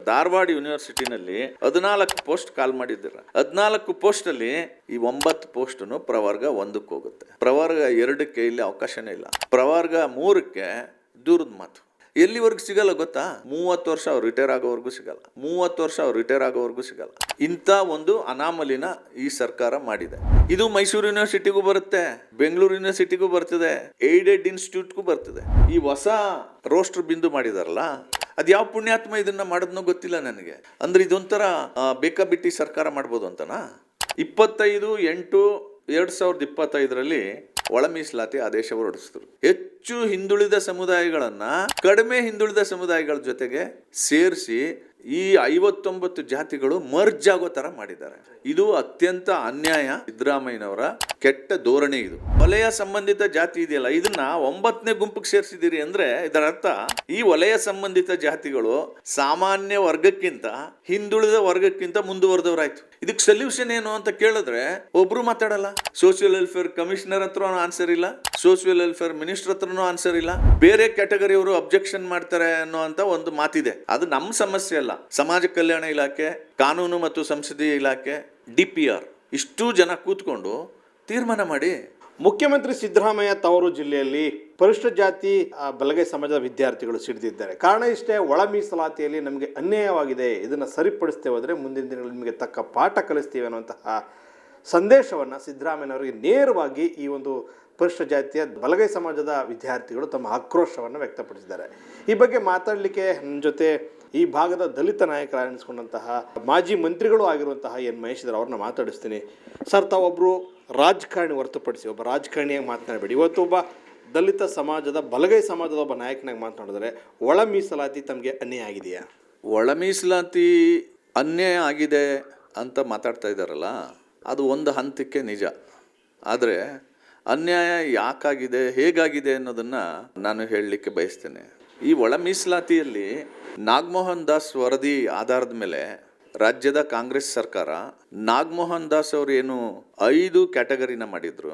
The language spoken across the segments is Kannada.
ಧಾರವಾಡ ಯೂನಿವರ್ಸಿಟಿನಲ್ಲಿ 14 ಪೋಸ್ಟ್ ಕಾಲ್ ಮಾಡಿದ್ದೀರ. 14 ಪೋಸ್ಟ್ ಅಲ್ಲಿ ಈ 9 ಪೋಸ್ಟ್ ಪ್ರವರ್ಗ 1ಕ್ಕೆ ಹೋಗುತ್ತೆ. ಪ್ರವರ್ಗ 2ಕ್ಕೆ ಇಲ್ಲಿ ಅವಕಾಶನೇ ಇಲ್ಲ. ಪ್ರವರ್ಗ 3ಕ್ಕೆ ದೂರದ ಮಾತು. ಎಲ್ಲಿವರೆಗೂ ಸಿಗಲ್ಲ ಗೊತ್ತಾ? 30 ವರ್ಷ ಅವ್ರು ರಿಟೈರ್ ಆಗೋವರೆಗೂ ಸಿಗಲ್ಲ. 30 ವರ್ಷ ಅವ್ರು ರಿಟೈರ್ ಆಗೋವರೆಗೂ ಸಿಗಲ್ಲ. ಇಂಥ ಒಂದು ಅನಾಮಲಿನ ಈ ಸರ್ಕಾರ ಮಾಡಿದೆ. ಇದು ಮೈಸೂರು ಯೂನಿವರ್ಸಿಟಿಗೂ ಬರುತ್ತೆ, ಬೆಂಗಳೂರು ಯೂನಿವರ್ಸಿಟಿಗೂ ಬರ್ತದೆ, ಏಡೆಡ್ ಇನ್ಸ್ಟಿಟ್ಯೂಟ್ಗೂ ಬರ್ತದೆ. ಈ ಹೊಸ ರೋಸ್ಟರ್ ಬಿಂದು ಮಾಡಿದಾರಲ್ಲ, ಅದು ಯಾವ ಪುಣ್ಯಾತ್ಮ ಇದನ್ನ ಮಾಡೋದ್ನೋ ಗೊತ್ತಿಲ್ಲ ನನಗೆ. ಅಂದ್ರೆ ಇದೊಂಥರ ಬೇಕಾಬಿಟ್ಟಿ ಸರ್ಕಾರ ಮಾಡ್ಬೋದು ಅಂತನಾ? 25/8/2025 ಒಳ ಮೀಸಲಾತಿ ಆದೇಶ ಹೊರಡಿಸಿದ್ರು. ಹೆಚ್ಚು ಹಿಂದುಳಿದ ಸಮುದಾಯಗಳನ್ನ ಕಡಿಮೆ ಹಿಂದುಳಿದ ಸಮುದಾಯಗಳ ಜೊತೆಗೆ ಸೇರಿಸಿ ಈ 59 ಜಾತಿಗಳು ಮರ್ಜ್ ಆಗೋ ತರ ಮಾಡಿದ್ದಾರೆ. ಇದು ಅತ್ಯಂತ ಅನ್ಯಾಯ. ಸಿದ್ದರಾಮಯ್ಯನವರ ಕೆಟ್ಟ ಧೋರಣೆ ಇದು. ವಲಯ ಸಂಬಂಧಿತ ಜಾತಿ ಇದೆಯಲ್ಲ, ಇದನ್ನ 9ನೇ ಗುಂಪಿಗೆ ಸೇರಿಸಿದಿರಿ ಅಂದ್ರೆ ಇದರ ಅರ್ಥ ಈ ವಲಯ ಸಂಬಂಧಿತ ಜಾತಿಗಳು ಸಾಮಾನ್ಯ ವರ್ಗಕ್ಕಿಂತ ಹಿಂದುಳಿದ ವರ್ಗಕ್ಕಿಂತ ಮುಂದುವರೆದವರಾಯ್ತು. ಇದಕ್ಕೆ ಸೊಲ್ಯೂಷನ್ ಏನು ಅಂತ ಕೇಳಿದ್ರೆ ಒಬ್ರು ಮಾತಾಡಲ್ಲ. ಸೋಷಿಯಲ್ ವೆಲ್ಫೇರ್ ಕಮಿಷನರ್ ಹತ್ರ ಆನ್ಸರ್ ಇಲ್ಲ, ಸೋಷಿಯಲ್ ವೆಲ್ಫೇರ್ ಮಿನಿಸ್ಟರ್ ಹತ್ರನೂ ಆನ್ಸರ್ ಇಲ್ಲ. ಬೇರೆ ಕ್ಯಾಟಗರಿ ಅವರು ಅಬ್ಜೆಕ್ಷನ್ ಮಾಡ್ತಾರೆ ಅನ್ನೋ ಅಂತ ಒಂದು ಮಾತಿದೆ. ಅದು ನಮ್ಮ ಸಮಸ್ಯೆ ಅಲ್ಲ. ಸಮಾಜ ಕಲ್ಯಾಣ ಇಲಾಖೆ, ಕಾನೂನು ಮತ್ತು ಸಂಸದೀಯ ಇಲಾಖೆ, DPR ಇಷ್ಟೂ ಜನ ಕೂತ್ಕೊಂಡು ತೀರ್ಮಾನ ಮಾಡಿ. ಮುಖ್ಯಮಂತ್ರಿ ಸಿದ್ದರಾಮಯ್ಯ ತವರು ಜಿಲ್ಲೆಯಲ್ಲಿ ಪರಿಶಿಷ್ಟ ಜಾತಿ ಬಲಗೈ ಸಮಾಜದ ವಿದ್ಯಾರ್ಥಿಗಳು ಸಿಡಿದಿದ್ದಾರೆ. ಕಾರಣ ಇಷ್ಟೇ, ಒಳ ಮೀಸಲಾತಿಯಲ್ಲಿ ನಮಗೆ ಅನ್ಯಾಯವಾಗಿದೆ, ಇದನ್ನು ಸರಿಪಡಿಸ್ತೇವೆ ಹೋದರೆ ಮುಂದಿನ ದಿನಗಳಲ್ಲಿ ನಿಮಗೆ ತಕ್ಕ ಪಾಠ ಕಲಿಸ್ತೀವಿ ಅನ್ನುವಂತಹ ಸಂದೇಶವನ್ನು ಸಿದ್ದರಾಮಯ್ಯನವರಿಗೆ ನೇರವಾಗಿ ಈ ಒಂದು ಪರಿಶಿಷ್ಟ ಜಾತಿಯ ಬಲಗೈ ಸಮಾಜದ ವಿದ್ಯಾರ್ಥಿಗಳು ತಮ್ಮ ಆಕ್ರೋಶವನ್ನು ವ್ಯಕ್ತಪಡಿಸಿದ್ದಾರೆ. ಈ ಬಗ್ಗೆ ಮಾತಾಡಲಿಕ್ಕೆ ನನ್ನ ಜೊತೆ ಈ ಭಾಗದ ದಲಿತ ನಾಯಕರ ಎನಿಸ್ಕೊಂಡಂತಹ ಮಾಜಿ ಮಂತ್ರಿಗಳು ಆಗಿರುವಂತಹ ಎನ್ ಮಹೇಶ್ ಇದ್ದಾರೆ. ಅವ್ರನ್ನ ಮಾತಾಡಿಸ್ತೀನಿ. ಸರ್, ತಾವೊಬ್ಬರು ರಾಜಕಾರಣಿ ಹೊರತುಪಡಿಸಿ ಒಬ್ಬ ರಾಜಕಾರಣಿಯಾಗಿ ಮಾತನಾಡಬೇಡಿ. ಇವತ್ತು ಒಬ್ಬ ದಲಿತ ಸಮಾಜದ ಬಲಗೈ ಸಮಾಜದ ಒಬ್ಬ ನಾಯಕನಾಗಿ ಮಾತನಾಡಿದ್ರೆ ಒಳ ಮೀಸಲಾತಿ ತಮಗೆ ಅನ್ಯಾಯ ಆಗಿದೆಯಾ? ಒಳ ಮೀಸಲಾತಿ ಅನ್ಯಾಯ ಆಗಿದೆ ಅಂತ ಮಾತಾಡ್ತಾ ಇದ್ದಾರಲ್ಲ, ಅದು ಒಂದು ಹಂತಕ್ಕೆ ನಿಜ. ಆದರೆ ಅನ್ಯಾಯ ಯಾಕಾಗಿದೆ, ಹೇಗಾಗಿದೆ ಅನ್ನೋದನ್ನು ನಾನು ಹೇಳಲಿಕ್ಕೆ ಬಯಸ್ತೇನೆ. ಈ ಒಳ ಮೀಸಲಾತಿಯಲ್ಲಿ ನಾಗಮೋಹನ್ ದಾಸ್ ವರದಿ ಆಧಾರದ ಮೇಲೆ ರಾಜ್ಯದ ಕಾಂಗ್ರೆಸ್ ಸರ್ಕಾರ ನಾಗಮೋಹನ್ ದಾಸ್ ಅವರು ಏನು 5 ಕ್ಯಾಟಗರಿನ ಮಾಡಿದ್ರು.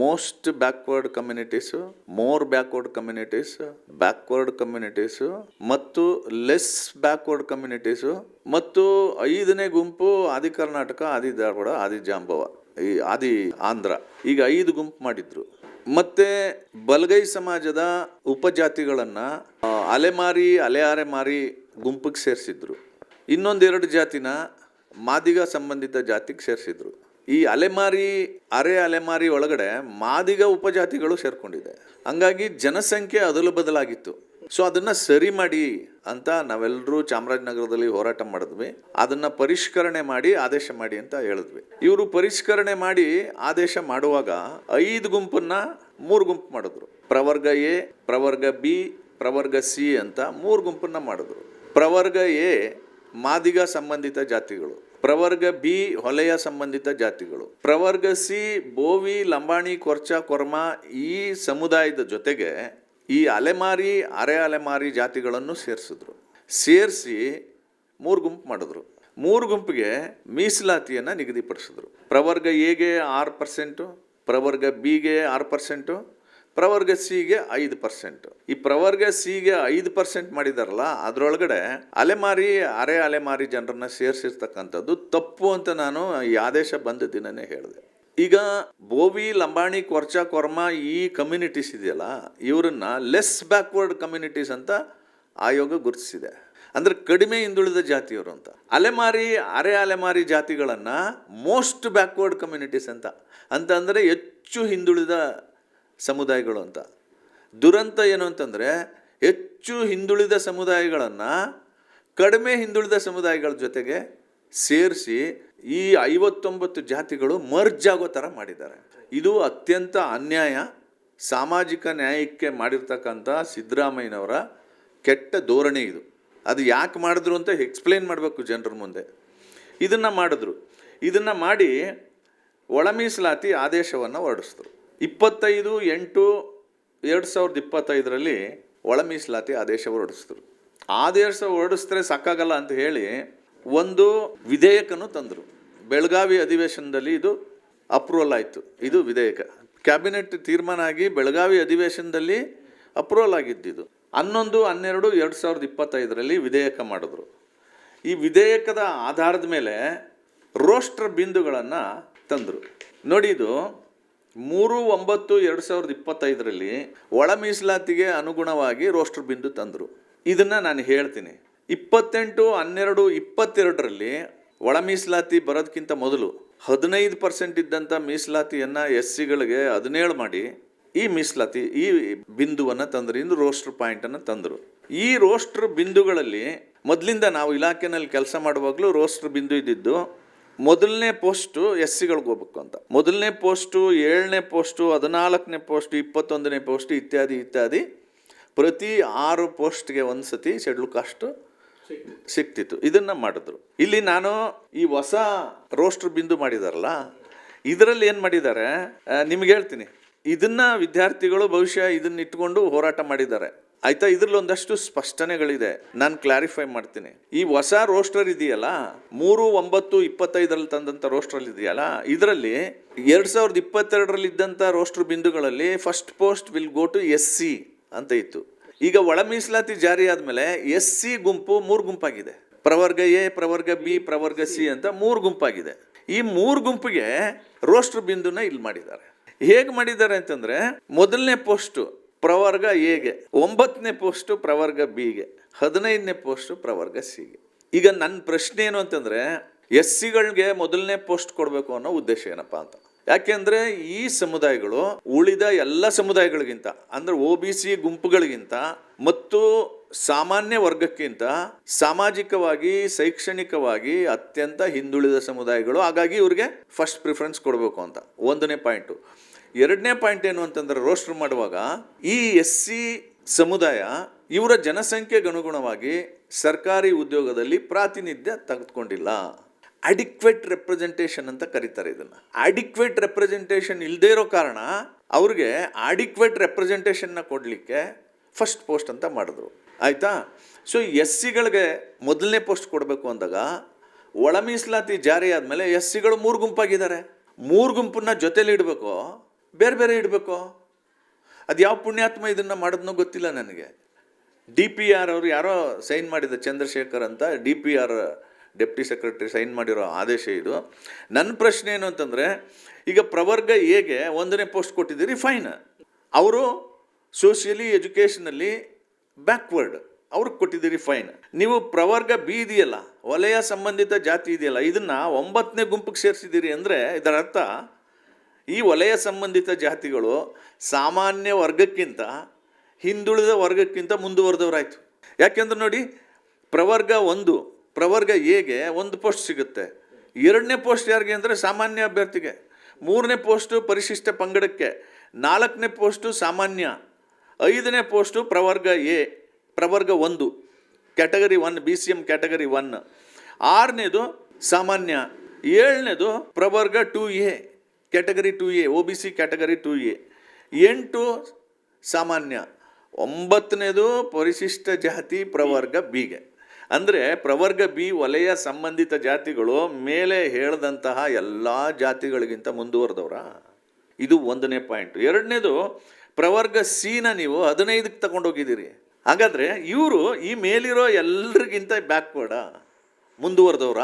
Most backward communities, more backward communities, backward communities ಮತ್ತು ಲೆಸ್ ಬ್ಯಾಕ್ವರ್ಡ್ ಕಮ್ಯುನಿಟೀಸು ಮತ್ತು 5ನೇ ಗುಂಪು ಆದಿ ಕರ್ನಾಟಕ, ಆದಿ ಧಾರವಾಡ, ಆದಿ ಜಾಂಬವ, ಈ ಆದಿ ಆಂಧ್ರ. ಈಗ 5 ಗುಂಪು ಮಾಡಿದ್ರು. ಮತ್ತೆ ಬಲಗೈ ಸಮಾಜದ ಉಪಜಾತಿಗಳನ್ನು ಅಲೆಮಾರಿ, ಅಲೆಮಾರಿ ಗುಂಪಿಗೆ ಸೇರಿಸಿದ್ರು. ಇನ್ನೊಂದೆರಡು ಜಾತಿನ ಮಾದಿಗ ಸಂಬಂಧಿತ ಜಾತಿಗೆ ಸೇರಿಸಿದ್ರು. ಈ ಅಲೆಮಾರಿ, ಅಲೆಮಾರಿ ಒಳಗಡೆ ಮಾದಿಗ ಉಪಜಾತಿಗಳು ಸೇರ್ಕೊಂಡಿದೆ. ಹಂಗಾಗಿ ಜನಸಂಖ್ಯೆ ಅದಲು ಬದಲಾಗಿತ್ತು. ಸೊ ಅದನ್ನು ಸರಿ ಮಾಡಿ ಅಂತ ನಾವೆಲ್ಲರೂ ಚಾಮರಾಜನಗರದಲ್ಲಿ ಹೋರಾಟ ಮಾಡಿದ್ವಿ. ಅದನ್ನು ಪರಿಷ್ಕರಣೆ ಮಾಡಿ ಆದೇಶ ಮಾಡಿ ಅಂತ ಹೇಳಿದ್ವಿ. ಇವರು ಪರಿಷ್ಕರಣೆ ಮಾಡಿ ಆದೇಶ ಮಾಡುವಾಗ 5 ಗುಂಪನ್ನ 3 ಗುಂಪು ಮಾಡಿದ್ರು. ಪ್ರವರ್ಗ ಎ, ಪ್ರವರ್ಗ ಬಿ, ಪ್ರವರ್ಗ ಸಿ ಅಂತ 3 ಗುಂಪನ್ನ ಮಾಡಿದ್ರು. ಪ್ರವರ್ಗ ಎ ಮಾದಿಗ ಸಂಬಂಧಿತ ಜಾತಿಗಳು, ಪ್ರವರ್ಗ ಬಿ ಹೊಲೆಯ ಸಂಬಂಧಿತ ಜಾತಿಗಳು, ಪ್ರವರ್ಗ ಸಿ ಬೋವಿ, ಲಂಬಾಣಿ, ಕೊರ್ಚ, ಕೊರ್ಮ ಈ ಸಮುದಾಯದ ಜೊತೆಗೆ ಈ ಅಲೆಮಾರಿ, ಅಲೆಮಾರಿ ಜಾತಿಗಳನ್ನು ಸೇರಿಸಿದ್ರು. ಸೇರಿಸಿ 3 ಗುಂಪು ಮಾಡಿದ್ರು. 3 ಗುಂಪಿಗೆ ಮೀಸಲಾತಿಯನ್ನು ನಿಗದಿಪಡಿಸಿದ್ರು. ಪ್ರವರ್ಗ ಎಗೆ 6%, ಪ್ರವರ್ಗ ಬಿಗೆ 6%, ಪ್ರವರ್ಗ ಸಿಗೆ 5%. ಈ ಪ್ರವರ್ಗ ಸಿಗೆ 5% ಮಾಡಿದಾರಲ್ಲ, ಅದರೊಳಗಡೆ ಅಲೆಮಾರಿ, ಅಲೆಮಾರಿ ಜನರನ್ನ ಸೇರಿಸಿರ್ತಕ್ಕಂಥದ್ದು ತಪ್ಪು ಅಂತ ನಾನು ಈ ಆದೇಶ ಬಂದ ದಿನನೇ ಹೇಳಿದೆ. ಈಗ ಬೋವಿ, ಲಂಬಾಣಿ, ಕೊರ್ಚ, ಕೊರ್ಮ ಈ ಕಮ್ಯುನಿಟೀಸ್ ಇದೆಯಲ್ಲ, ಇವರನ್ನ ಲೆಸ್ ಬ್ಯಾಕ್ವರ್ಡ್ ಕಮ್ಯುನಿಟೀಸ್ ಅಂತ ಆಯೋಗ ಗುರುತಿಸಿದೆ. ಅಂದರೆ ಕಡಿಮೆ ಹಿಂದುಳಿದ ಜಾತಿಯವರು ಅಂತ. ಅಲೆಮಾರಿ, ಅಲೆಮಾರಿ ಜಾತಿಗಳನ್ನು ಮೋಸ್ಟ್ ಬ್ಯಾಕ್ವರ್ಡ್ ಕಮ್ಯುನಿಟೀಸ್ ಅಂದರೆ ಹೆಚ್ಚು ಹಿಂದುಳಿದ ಸಮುದಾಯಗಳು ಅಂತ. ದುರಂತ ಏನು ಅಂತಂದರೆ, ಹೆಚ್ಚು ಹಿಂದುಳಿದ ಸಮುದಾಯಗಳನ್ನು ಕಡಿಮೆ ಹಿಂದುಳಿದ ಸಮುದಾಯಗಳ ಜೊತೆಗೆ ಸೇರಿಸಿ ಈ 59 ಜಾತಿಗಳು ಮರ್ಜ್ ಆಗೋ ಥರ ಮಾಡಿದ್ದಾರೆ. ಇದು ಅತ್ಯಂತ ಅನ್ಯಾಯ. ಸಾಮಾಜಿಕ ನ್ಯಾಯಕ್ಕೆ ಮಾಡಿರ್ತಕ್ಕಂಥ ಸಿದ್ದರಾಮಯ್ಯನವರ ಕೆಟ್ಟ ಧೋರಣೆ ಇದು. ಅದು ಯಾಕೆ ಮಾಡಿದ್ರು ಅಂತ ಎಕ್ಸ್ಪ್ಲೇನ್ ಮಾಡಬೇಕು ಜನರ ಮುಂದೆ. ಇದನ್ನು ಮಾಡಿದ್ರು. ಇದನ್ನು ಮಾಡಿ ಒಳ ಮೀಸಲಾತಿ ಆದೇಶವನ್ನು ಹೊರಡಿಸಿದ್ರು. 25/8/2025 ಒಳ ಮೀಸಲಾತಿ ಆದೇಶ ಹೊರಡಿಸಿದ್ರು. ಆದೇಶ ಹೊರಡಿಸಿದ್ರೆ ಸಾಕಾಗಲ್ಲ ಅಂತ ಹೇಳಿ ಒಂದು ವಿಧೇಯಕನೂ ತಂದರು. ಬೆಳಗಾವಿ ಅಧಿವೇಶನದಲ್ಲಿ ಇದು ಅಪ್ರೂವಲ್ ಆಯಿತು. ಇದು ವಿಧೇಯಕ ಕ್ಯಾಬಿನೆಟ್ ತೀರ್ಮಾನ ಆಗಿ ಬೆಳಗಾವಿ ಅಧಿವೇಶನದಲ್ಲಿ ಅಪ್ರೂವಲ್ ಆಗಿದ್ದಿದ್ದು. 11/12/2025 ವಿಧೇಯಕ ಮಾಡಿದ್ರು. ಈ ವಿಧೇಯಕದ ಆಧಾರದ ಮೇಲೆ ರೋಸ್ಟರ್ ಬಿಂದುಗಳನ್ನು ತಂದರು. ನೋಡಿ, ಇದು 3/9/2025 ಒಳ ಮೀಸಲಾತಿಗೆ ಅನುಗುಣವಾಗಿ ರೋಸ್ಟರ್ ಬಿಂದು ತಂದರು. ಇದನ್ನು ನಾನು ಹೇಳ್ತೀನಿ. 28/12/22 ಒಳ ಮೀಸಲಾತಿ ಬರೋದಕ್ಕಿಂತ ಮೊದಲು 15% ಇದ್ದಂಥ ಮೀಸಲಾತಿಯನ್ನು SCಗಳಿಗೆ 17 ಮಾಡಿ ಈ ಮೀಸಲಾತಿ ಈ ಬಿಂದುವನ್ನು ತಂದರು. ಇನ್ನು ರೋಸ್ಟರ್ ಪಾಯಿಂಟನ್ನು ತಂದರು. ಈ ರೋಸ್ಟರ್ ಬಿಂದುಗಳಲ್ಲಿ ಮೊದಲಿಂದ ನಾವು ಇಲಾಖೆನಲ್ಲಿ ಕೆಲಸ ಮಾಡುವಾಗಲೂ ರೋಸ್ಟರ್ ಬಿಂದು ಇದ್ದಿದ್ದು ಮೊದಲನೇ ಪೋಸ್ಟು SCಗಳಿಗೆ ಹೋಗ್ಬೇಕು ಅಂತ. ಮೊದಲನೇ ಪೋಸ್ಟು, 7ನೇ ಪೋಸ್ಟು, 14ನೇ ಪೋಸ್ಟು, 21ನೇ ಪೋಸ್ಟು ಇತ್ಯಾದಿ ಇತ್ಯಾದಿ ಪ್ರತಿ 6 ಪೋಸ್ಟ್ಗೆ ಒಂದು ಸತಿ ಶೆಡ್ಯೂಲ್ ಕಾಸ್ಟು ಸಿಕ್ತಿತ್ತು. ಇದನ್ನು ಮಾಡಿದ್ರು. ಇಲ್ಲಿ ನಾನು ಈ ಹೊಸ ರೋಸ್ಟರ್ ಬಿಂದು ಮಾಡಿದಾರಲ್ಲ, ಇದರಲ್ಲಿ ಏನು ಮಾಡಿದ್ದಾರೆ ನಿಮ್ಗೆ ಹೇಳ್ತೀನಿ. ಇದನ್ನ ವಿದ್ಯಾರ್ಥಿಗಳು ಬಹುಶಃ ಇದನ್ನ ಇಟ್ಕೊಂಡು ಹೋರಾಟ ಮಾಡಿದ್ದಾರೆ, ಆಯ್ತಾ. ಇದ್ರಲ್ಲಿ ಒಂದಷ್ಟು ಸ್ಪಷ್ಟನೆಗಳಿದೆ, ನಾನು ಕ್ಲಾರಿಫೈ ಮಾಡ್ತೀನಿ. ಈ ಹೊಸ ರೋಸ್ಟರ್ ಇದೆಯಲ್ಲ, 3/9/25 ತಂದಂಥ ರೋಸ್ಟರ್ ಇದೆಯಲ್ಲ, ಇದರಲ್ಲಿ 2022 ಇದ್ದಂಥ ರೋಸ್ಟರ್ ಬಿಂದುಗಳಲ್ಲಿ first post will go to SC ಅಂತ ಇತ್ತು. ಈಗ ಒಳ ಮೀಸಲಾತಿ ಜಾರಿ ಆದಮೇಲೆ SC ಗುಂಪು 3 ಗುಂಪಾಗಿದೆ. ಪ್ರವರ್ಗ A, ಪ್ರವರ್ಗ B, ಪ್ರವರ್ಗ C ಅಂತ 3 ಗುಂಪಾಗಿದೆ. ಈ 3 ಗುಂಪಿಗೆ ರೋಸ್ಟರ್ ಬಿಂದುನ ಇಲ್ಲಿ ಮಾಡಿದ್ದಾರೆ. ಹೇಗೆ ಮಾಡಿದ್ದಾರೆ ಅಂತಂದ್ರೆ, ಮೊದಲನೇ ಪೋಸ್ಟು ಪ್ರವರ್ಗ Aಗೆ, 9ನೇ ಪೋಸ್ಟು ಪ್ರವರ್ಗ Bಗೆ, 15ನೇ ಪೋಸ್ಟು ಪ್ರವರ್ಗ Cಗೆ. ಈಗ ನನ್ನ ಪ್ರಶ್ನೆ ಏನು ಅಂತಂದ್ರೆ, SCಗಳಿಗೆ ಮೊದಲನೇ ಪೋಸ್ಟ್ ಕೊಡಬೇಕು ಅನ್ನೋ ಉದ್ದೇಶ ಏನಪ್ಪಾ ಅಂತ. ಯಾಕೆಂದ್ರೆ ಈ ಸಮುದಾಯಗಳು ಉಳಿದ ಎಲ್ಲ ಸಮುದಾಯಗಳಿಗಿಂತ ಅಂದ್ರೆ OBC ಗುಂಪುಗಳಿಗಿಂತ ಮತ್ತು ಸಾಮಾನ್ಯ ವರ್ಗಕ್ಕಿಂತ ಸಾಮಾಜಿಕವಾಗಿ ಶೈಕ್ಷಣಿಕವಾಗಿ ಅತ್ಯಂತ ಹಿಂದುಳಿದ ಸಮುದಾಯಗಳು. ಹಾಗಾಗಿ ಇವ್ರಿಗೆ ಫಸ್ಟ್ ಪ್ರಿಫರೆನ್ಸ್ ಕೊಡಬೇಕು ಅಂತ 1ನೇ ಪಾಯಿಂಟು. 2ನೇ ಪಾಯಿಂಟ್ ಏನು ಅಂತಂದ್ರೆ, ರೋಸ್ಟರ್ ಮಾಡುವಾಗ ಈ SC ಸಮುದಾಯ ಇವರ ಜನಸಂಖ್ಯೆಗೆ ಅನುಗುಣವಾಗಿ ಸರ್ಕಾರಿ ಉದ್ಯೋಗದಲ್ಲಿ ಪ್ರಾತಿನಿಧ್ಯ ತೆಗೆದುಕೊಂಡಿಲ್ಲ. ಅಡಿಕ್ವೇಟ್ ರೆಪ್ರೆಸೆಂಟೇಷನ್ ಅಂತ ಕರೀತಾರೆ ಇದನ್ನು. ಅಡಿಕ್ವೇಟ್ ರೆಪ್ರೆಸೆಂಟೇಷನ್ ಇಲ್ಲದೇ ಇರೋ ಕಾರಣ ಅವ್ರಿಗೆ ಅಡಿಕ್ವೇಟ್ ರೆಪ್ರೆಸೆಂಟೇಷನ್ನ ಕೊಡಲಿಕ್ಕೆ ಫಸ್ಟ್ ಪೋಸ್ಟ್ ಅಂತ ಮಾಡಿದ್ರು, ಆಯಿತಾ. ಸೊ SCಗಳಿಗೆ ಮೊದಲನೇ ಪೋಸ್ಟ್ ಕೊಡಬೇಕು ಅಂದಾಗ ಒಳ ಮೀಸಲಾತಿ ಜಾರಿ ಆದಮೇಲೆ SCಗಳು 3 ಗುಂಪಾಗಿದ್ದಾರೆ. 3 ಗುಂಪನ್ನ ಜೊತೆಲಿ ಇಡಬೇಕು, ಬೇರೆ ಬೇರೆ ಇಡಬೇಕು. ಅದು ಯಾವ ಪುಣ್ಯಾತ್ಮ ಇದನ್ನು ಮಾಡೋದನ್ನೋ ಗೊತ್ತಿಲ್ಲ ನನಗೆ. DPR ಅವರು ಯಾರೋ ಸೈನ್ ಮಾಡಿದ, ಚಂದ್ರಶೇಖರ್ ಅಂತ DPR ಡೆಪ್ಟಿ ಸೆಕ್ರೆಟರಿ ಸೈನ್ ಮಾಡಿರೋ ಆದೇಶ ಇದು. ನನ್ನ ಪ್ರಶ್ನೆ ಏನು ಅಂತಂದರೆ, ಈಗ ಪ್ರವರ್ಗ Aಗೆ 1ನೇ ಪೋಸ್ಟ್ ಕೊಟ್ಟಿದ್ದೀರಿ, ಫೈನ್. ಅವರು ಸೋಷಿಯಲಿ ಎಜುಕೇಷನಲ್ಲಿ ಬ್ಯಾಕ್ವರ್ಡ್, ಅವ್ರಿಗೆ ಕೊಟ್ಟಿದ್ದೀರಿ, ಫೈನ್. ನೀವು ಪ್ರವರ್ಗ B ಇದೆಯಲ್ಲ, ವಲಯ ಸಂಬಂಧಿತ ಜಾತಿ ಇದೆಯಲ್ಲ, ಇದನ್ನು 9ನೇ ಗುಂಪಿಗೆ ಸೇರಿಸಿದ್ದೀರಿ ಅಂದರೆ ಇದರ ಅರ್ಥ ಈ ವಲಯ ಸಂಬಂಧಿತ ಜಾತಿಗಳು ಸಾಮಾನ್ಯ ವರ್ಗಕ್ಕಿಂತ ಹಿಂದುಳಿದ ವರ್ಗಕ್ಕಿಂತ ಮುಂದುವರೆದವರಾಯಿತು. ಯಾಕೆಂದ್ರೆ ನೋಡಿ, ಪ್ರವರ್ಗ 1 ಪ್ರವರ್ಗ Aಗೆ 1 ಪೋಸ್ಟ್ ಸಿಗುತ್ತೆ. 2ನೇ ಪೋಸ್ಟ್ ಯಾರಿಗೆ ಅಂದರೆ ಸಾಮಾನ್ಯ ಅಭ್ಯರ್ಥಿಗೆ, 3ನೇ ಪೋಸ್ಟು ಪರಿಶಿಷ್ಟ ಪಂಗಡಕ್ಕೆ, 4ನೇ ಪೋಸ್ಟು ಸಾಮಾನ್ಯ, 5ನೇ ಪೋಸ್ಟು ಪ್ರವರ್ಗ A ಪ್ರವರ್ಗ 1 ಕ್ಯಾಟಗರಿ 1 BCM ಕ್ಯಾಟಗರಿ 1, 6ನೇದು ಸಾಮಾನ್ಯ, 7ನೇದು ಪ್ರವರ್ಗ 2A category 2A OBC category 2A, 8 ಸಾಮಾನ್ಯ, 9ನೇದು ಪರಿಶಿಷ್ಟ ಜಾತಿ ಪ್ರವರ್ಗ Bಗೆ. ಅಂದರೆ ಪ್ರವರ್ಗ B ವಲಯ ಸಂಬಂಧಿತ ಜಾತಿಗಳು ಮೇಲೆ ಹೇಳಿದಂತಹ ಎಲ್ಲ ಜಾತಿಗಳಿಗಿಂತ ಮುಂದುವರೆದವರ. ಇದು 1ನೇ ಪಾಯಿಂಟ್. 2ನೇದು ಪ್ರವರ್ಗ Cನ ನೀವು 15ಕ್ಕೆ ತಗೊಂಡೋಗಿದ್ದೀರಿ. ಹಾಗಾದರೆ ಇವರು ಈ ಮೇಲಿರೋ ಎಲ್ರಿಗಿಂತ ಬ್ಯಾಕ್ವರ್ಡ, ಮುಂದುವರೆದವರ.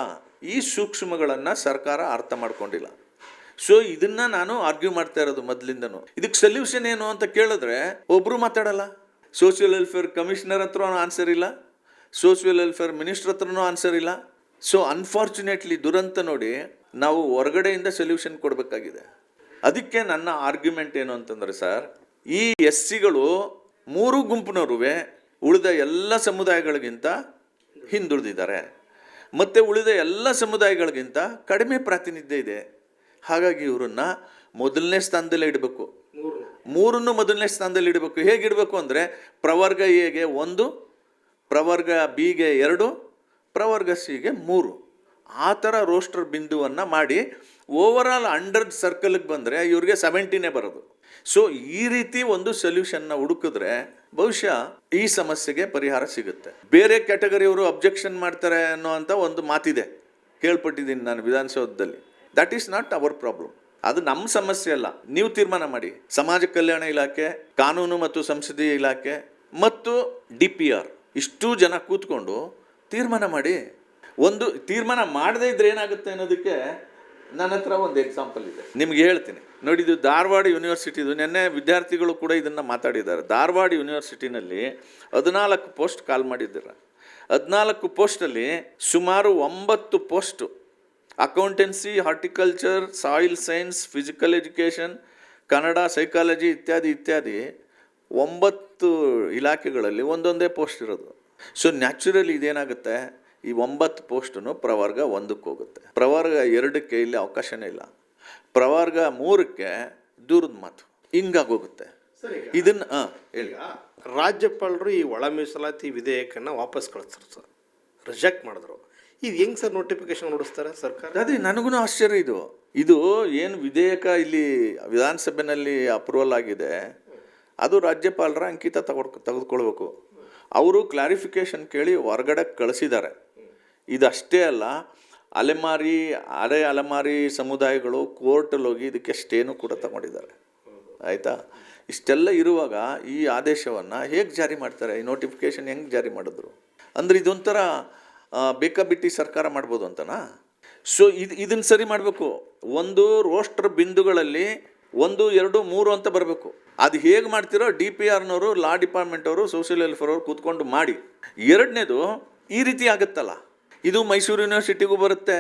ಈ ಸೂಕ್ಷ್ಮಗಳನ್ನು ಸರ್ಕಾರ ಅರ್ಥ ಮಾಡ್ಕೊಂಡಿಲ್ಲ. ಸೊ ಇದನ್ನು ನಾನು ಆರ್ಗ್ಯೂ ಮಾಡ್ತಾ ಇರೋದು ಮೊದಲಿಂದನು. ಇದಕ್ಕೆ ಸೊಲ್ಯೂಷನ್ ಏನು ಅಂತ ಕೇಳಿದ್ರೆ ಒಬ್ಬರು ಮಾತಾಡಲ್ಲ. ಸೋಷಿಯಲ್ ವೆಲ್ಫೇರ್ ಕಮಿಷನರ್ ಹತ್ರ ಆನ್ಸರ್ ಇಲ್ಲ, ಸೋಷಿಯಲ್ ವೆಲ್ಫೇರ್ ಮಿನಿಸ್ಟ್ರ್ ಹತ್ರನೂ ಆನ್ಸರ್ ಇಲ್ಲ. ಸೊ ಅನ್ಫಾರ್ಚುನೇಟ್ಲಿ ದುರಂತ ನೋಡಿ, ನಾವು ಹೊರಗಡೆಯಿಂದ ಸೊಲ್ಯೂಷನ್ ಕೊಡಬೇಕಾಗಿದೆ. ಅದಕ್ಕೆ ನನ್ನ ಆರ್ಗ್ಯುಮೆಂಟ್ ಏನು ಅಂತಂದರೆ, ಸರ್, ಈ SCಗಳು 3 ಗುಂಪಿನವರು ಉಳಿದ ಎಲ್ಲ ಸಮುದಾಯಗಳಿಗಿಂತ ಹಿಂದುಳಿದಿದ್ದಾರೆ ಮತ್ತು ಉಳಿದ ಎಲ್ಲ ಸಮುದಾಯಗಳಿಗಿಂತ ಕಡಿಮೆ ಪ್ರಾತಿನಿಧ್ಯ ಇದೆ. ಹಾಗಾಗಿ ಇವರನ್ನು ಮೊದಲನೇ ಸ್ಥಾನದಲ್ಲೇ ಇಡಬೇಕು, 3 ಮೊದಲನೇ ಸ್ಥಾನದಲ್ಲಿ ಇಡಬೇಕು. ಹೇಗಿಡಬೇಕು ಅಂದರೆ, ಪ್ರವರ್ಗ Aಗೆ 1, ಪ್ರವರ್ಗ Bಗೆ 2, ಪ್ರವರ್ಗ Cಗೆ 3, ಆ ಥರ ರೋಸ್ಟರ್ ಬಿಂದುವನ್ನು ಮಾಡಿ ಓವರಾಲ್ 100 ಸರ್ಕಲ್ಗೆ ಬಂದರೆ ಇವ್ರಿಗೆ 70ನೇ ಬರೋದು. ಸೊ ಈ ರೀತಿ ಒಂದು ಸೊಲ್ಯೂಷನ್ನ ಹುಡುಕಿದ್ರೆ ಬಹುಶಃ ಈ ಸಮಸ್ಯೆಗೆ ಪರಿಹಾರ ಸಿಗುತ್ತೆ. ಬೇರೆ ಕ್ಯಾಟಗರಿಯವರು ಅಬ್ಜೆಕ್ಷನ್ ಮಾಡ್ತಾರೆ ಅನ್ನೋ ಅಂತ ಒಂದು ಮಾತಿದೆ, ಕೇಳ್ಪಟ್ಟಿದ್ದೀನಿ ನಾನು ವಿಧಾನಸೌಧದಲ್ಲಿ. That is not hour problem. ಅದು ನಮ್ಮ ಸಮಸ್ಯೆ ಅಲ್ಲ. ನೀವು ತೀರ್ಮಾನ ಮಾಡಿ. ಸಮಾಜ ಕಲ್ಯಾಣ ಇಲಾಖೆ, ಕಾನೂನು ಮತ್ತು ಸಂಸದೀಯ ಇಲಾಖೆ ಮತ್ತು DPR ಇಷ್ಟೂ ಜನ ಕೂತ್ಕೊಂಡು ತೀರ್ಮಾನ ಮಾಡಿ. ಒಂದು ತೀರ್ಮಾನ ಮಾಡದೇ ಇದ್ರೆ ಏನಾಗುತ್ತೆ ಅನ್ನೋದಕ್ಕೆ ನನ್ನ ಹತ್ರ ಒಂದು ಎಕ್ಸಾಂಪಲ್ ಇದೆ, ನಿಮ್ಗೆ ಹೇಳ್ತೀನಿ ನೋಡಿ. ಇದು ಧಾರವಾಡ ಯೂನಿವರ್ಸಿಟಿದು, ನಿನ್ನೆ ವಿದ್ಯಾರ್ಥಿಗಳು ಕೂಡ ಇದನ್ನು ಮಾತಾಡಿದ್ದಾರೆ. ಧಾರವಾಡ ಯೂನಿವರ್ಸಿಟಿನಲ್ಲಿ 14 ಪೋಸ್ಟ್ ಕಾಲ್ ಮಾಡಿದ್ದಾರೆ. 14 ಪೋಸ್ಟಲ್ಲಿ ಸುಮಾರು 9 post accountancy, horticulture, soil science, physical education, Kannada, psychology ಇತ್ಯಾದಿ 9 ಇಲಾಖೆಗಳಲ್ಲಿ ಒಂದೊಂದೇ ಪೋಸ್ಟ್ ಇರೋದು. ಸೊ ನ್ಯಾಚುರಲಿ ಇದೇನಾಗುತ್ತೆ, ಈ 9 ಪೋಸ್ಟನ್ನು ಪ್ರವರ್ಗ 1ಕ್ಕೆ ಹೋಗುತ್ತೆ, ಪ್ರವರ್ಗ 2ಕ್ಕೆ ಇಲ್ಲಿ ಅವಕಾಶನೇ ಇಲ್ಲ, ಪ್ರವರ್ಗ 3ಕ್ಕೆ ದೂರದ ಮಾತು, ಹಿಂಗಾಗೋಗುತ್ತೆ. ಇದನ್ನು ಹೇಳಿ. ರಾಜ್ಯಪಾಲರು ಈ ಒಳ ಮೀಸಲಾತಿ ವಿಧೇಯಕನ ವಾಪಸ್ ಕಳಿಸ್ತಾರೆ ಸರ್, ರಿಜೆಕ್ಟ್ ಮಾಡಿದ್ರು. ಇದು ಹೆಂಗೆ ಸರ್ ನೋಟಿಫಿಕೇಶನ್ ನೋಡಿಸ್ತಾರೆ ಸರ್ಕಾರ? ಅದೇ ನನಗೂ ಆಶ್ಚರ್ಯ. ಇದು ಏನು ವಿಧೇಯಕ ಇಲ್ಲಿ ವಿಧಾನಸಭೆಯಲ್ಲಿ ಅಪ್ರೂವಲ್ ಆಗಿದೆ, ಅದು ರಾಜ್ಯಪಾಲರ ಅಂಕಿತ ತೆಗೆದುಕೊಳ್ಬೇಕು. ಅವರು ಕ್ಲಾರಿಫಿಕೇಷನ್ ಕೇಳಿ ಹೊರಗಡೆ ಕಳಿಸಿದ್ದಾರೆ. ಇದಷ್ಟೇ ಅಲ್ಲ, ಅರೆ ಅಲೆಮಾರಿ ಸಮುದಾಯಗಳು ಕೋರ್ಟಲ್ಲಿ ಹೋಗಿ ಇದಕ್ಕೆ ಸ್ಟೇನು ಕೂಡ ತಗೊಂಡಿದ್ದಾರೆ. ಆಯಿತಾ? ಇಷ್ಟೆಲ್ಲ ಇರುವಾಗ ಈ ಆದೇಶವನ್ನು ಹೇಗೆ ಜಾರಿ ಮಾಡ್ತಾರೆ, ಈ ನೋಟಿಫಿಕೇಷನ್ ಹೆಂಗೆ ಜಾರಿ ಮಾಡಿದ್ರು ಅಂದರೆ ಇದೊಂಥರ ಬೇಕಾಬಿಟ್ಟಿ ಸರ್ಕಾರ ಮಾಡ್ಬೋದು ಅಂತನಾ? ಸೊ ಇದನ್ನು ಸರಿ ಮಾಡಬೇಕು. ಒಂದು ರೋಸ್ಟರ್ ಬಿಂದುಗಳಲ್ಲಿ 1, 2, 3 ಅಂತ ಬರಬೇಕು. ಅದು ಹೇಗೆ ಮಾಡ್ತಿರೋ DPRನವರು, ಲಾ ಡಿಪಾರ್ಟ್ಮೆಂಟ್ ಅವರು, ಸೋಷಿಯಲ್ ವೆಲ್ಫೇರ್ ಅವರು ಕೂತ್ಕೊಂಡು ಮಾಡಿ. ಎರಡನೇದು ಈ ರೀತಿ ಆಗುತ್ತಲ್ಲ, ಇದು ಮೈಸೂರು ಯೂನಿವರ್ಸಿಟಿಗೂ ಬರುತ್ತೆ,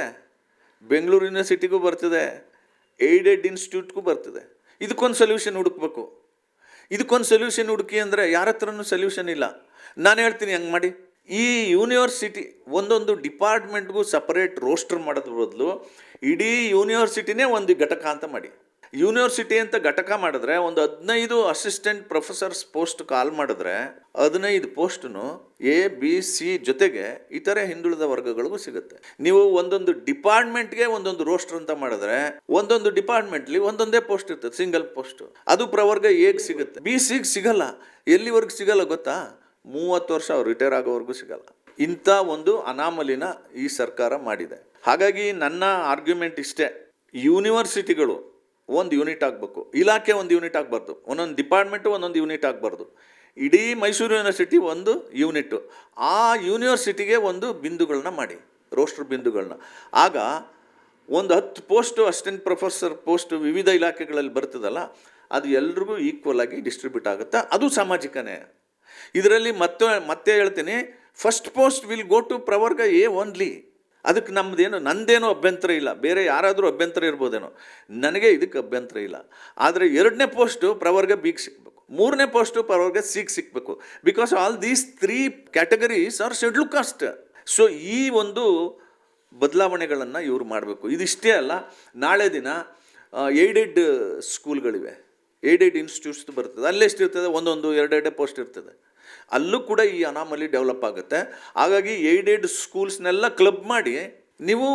ಬೆಂಗಳೂರು ಯೂನಿವರ್ಸಿಟಿಗೂ ಬರ್ತದೆ, ಏಡೆಡ್ ಇನ್ಸ್ಟಿಟ್ಯೂಟ್ಗೂ ಬರ್ತದೆ. ಇದಕ್ಕೊಂದು ಸೊಲ್ಯೂಷನ್ ಹುಡುಕ್ಬೇಕು. ಇದಕ್ಕೊಂದು ಸೊಲ್ಯೂಷನ್ ಹುಡುಕಿ ಅಂದರೆ ಯಾರ ಹತ್ರನೂ ಸೊಲ್ಯೂಷನ್ ಇಲ್ಲ. ನಾನು ಹೇಳ್ತೀನಿ ಹಂಗೆ ಮಾಡಿ. ಈ ಯೂನಿವರ್ಸಿಟಿ ಒಂದೊಂದು ಡಿಪಾರ್ಟ್ಮೆಂಟ್ಗೂ ಸಪರೇಟ್ ರೋಸ್ಟರ್ ಮಾಡೋದ್ರ ಬದಲು ಇಡೀ ಯೂನಿವರ್ಸಿಟಿನೇ ಒಂದು ಘಟಕ ಅಂತ ಮಾಡಿ. ಯೂನಿವರ್ಸಿಟಿ ಅಂತ ಘಟಕ ಮಾಡಿದ್ರೆ ಒಂದು 15 ಅಸಿಸ್ಟೆಂಟ್ ಪ್ರೊಫೆಸರ್ಸ್ ಪೋಸ್ಟ್ ಕಾಲ್ ಮಾಡಿದ್ರೆ 15 ಪೋಸ್ಟನ್ನು ABC ಜೊತೆಗೆ ಇತರೆ ಹಿಂದುಳಿದ ವರ್ಗಗಳಿಗೂ ಸಿಗುತ್ತೆ. ನೀವು ಒಂದೊಂದು ಡಿಪಾರ್ಟ್ಮೆಂಟ್ಗೆ ಒಂದೊಂದು ರೋಸ್ಟರ್ ಅಂತ ಮಾಡಿದ್ರೆ ಒಂದೊಂದು ಡಿಪಾರ್ಟ್ಮೆಂಟ್ಲಿ ಒಂದೊಂದೇ ಪೋಸ್ಟ್ ಇರ್ತದೆ, ಸಿಂಗಲ್ ಪೋಸ್ಟ್. ಅದು ಪ್ರವರ್ಗ Aಗೆ ಸಿಗುತ್ತೆ, BCಗೆ ಸಿಗಲ್ಲ. ಎಲ್ಲಿವರೆಗೂ ಸಿಗಲ್ಲ ಗೊತ್ತಾ? 30 ವರ್ಷ ಅವ್ರು ರಿಟೈರ್ ಆಗೋವರೆಗೂ ಸಿಗಲ್ಲ. ಇಂಥ ಒಂದು ಅನಾಮಲಿನ ಈ ಸರ್ಕಾರ ಮಾಡಿದೆ. ಹಾಗಾಗಿ ನನ್ನ ಆರ್ಗ್ಯುಮೆಂಟ್ ಇಷ್ಟೇ, ಯೂನಿವರ್ಸಿಟಿಗಳು ಒಂದು ಯೂನಿಟ್ ಆಗಬೇಕು, ಇಲಾಖೆ ಒಂದು ಯೂನಿಟ್ ಆಗಬಾರ್ದು, ಒಂದೊಂದು ಡಿಪಾರ್ಟ್ಮೆಂಟು ಒಂದೊಂದು ಯೂನಿಟ್ ಆಗಬಾರ್ದು. ಇಡೀ ಮೈಸೂರು ಯೂನಿವರ್ಸಿಟಿ ಒಂದು ಯೂನಿಟ್ಟು. ಆ ಯೂನಿವರ್ಸಿಟಿಗೆ ಒಂದು ಬಿಂದುಗಳನ್ನ ಮಾಡಿ, ರೋಸ್ಟರ್ ಬಿಂದುಗಳನ್ನ. ಆಗ ಒಂದು 10 ಪೋಸ್ಟು ಅಸಿಸ್ಟೆಂಟ್ ಪ್ರೊಫೆಸರ್ ಪೋಸ್ಟು ವಿವಿಧ ಇಲಾಖೆಗಳಲ್ಲಿ ಬರ್ತದಲ್ಲ, ಅದು ಎಲ್ರಿಗೂ ಈಕ್ವಲ್ ಆಗಿ ಡಿಸ್ಟ್ರಿಬ್ಯೂಟ್ ಆಗುತ್ತೆ. ಅದು ಸಾಮಾಜಿಕನೇ. ಇದರಲ್ಲಿ ಮತ್ತೆ ಹೇಳ್ತೀನಿ, first post will go to ಪ್ರವರ್ಗ A ಓನ್ಲಿ. ಅದಕ್ಕೆ ನಂದೇನೋ ಅಭ್ಯಂತರ ಇಲ್ಲ, ಬೇರೆ ಯಾರಾದರೂ ಅಭ್ಯಂತರ ಇರ್ಬೋದೇನೋ, ನನಗೆ ಇದಕ್ಕೆ ಅಭ್ಯಂತರ ಇಲ್ಲ. ಆದರೆ 2ನೇ ಪೋಸ್ಟು ಪ್ರವರ್ಗ Bಗೆ ಸಿಗಬೇಕು, 3ನೇ ಪೋಸ್ಟು ಪ್ರವರ್ಗ Cಗೆ ಸಿಗಬೇಕು. Because all these 3 categories are schedule caste. So ಈ ಒಂದು ಬದಲಾವಣೆಗಳನ್ನು ಇವರು ಮಾಡಬೇಕು. ಇದಿಷ್ಟೇ ಅಲ್ಲ, ನಾಳೆ ದಿನ ಏಡೆಡ್ ಸ್ಕೂಲ್ಗಳಿವೆ, ಏಡೆಡ್ ಇನ್ಸ್ಟಿಟ್ಯೂಟ್ಸ್ ಬರ್ತದೆ, ಅಲ್ಲೆಷ್ಟಿರ್ತದೆ, 1, 2 ಪೋಸ್ಟ್ ಇರ್ತದೆ. ಅಲ್ಲೂ ಕೂಡ ಈ ಅನಾಮಲಿ ಡೆವಲಪ್ ಆಗುತ್ತೆ. ಹಾಗಾಗಿ ಏಡೆಡ್ ಸ್ಕೂಲ್ಸ್ನೆಲ್ಲ ಕ್ಲಬ್ ಮಾಡಿ ನೀವು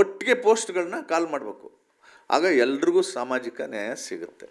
ಒಟ್ಟಿಗೆ ಪೋಸ್ಟ್ಗಳನ್ನ ಕಾಲ್ ಮಾಡಬೇಕು. ಆಗ ಎಲ್ರಿಗೂ ಸಾಮಾಜಿಕ ನ್ಯಾಯ ಸಿಗುತ್ತೆ.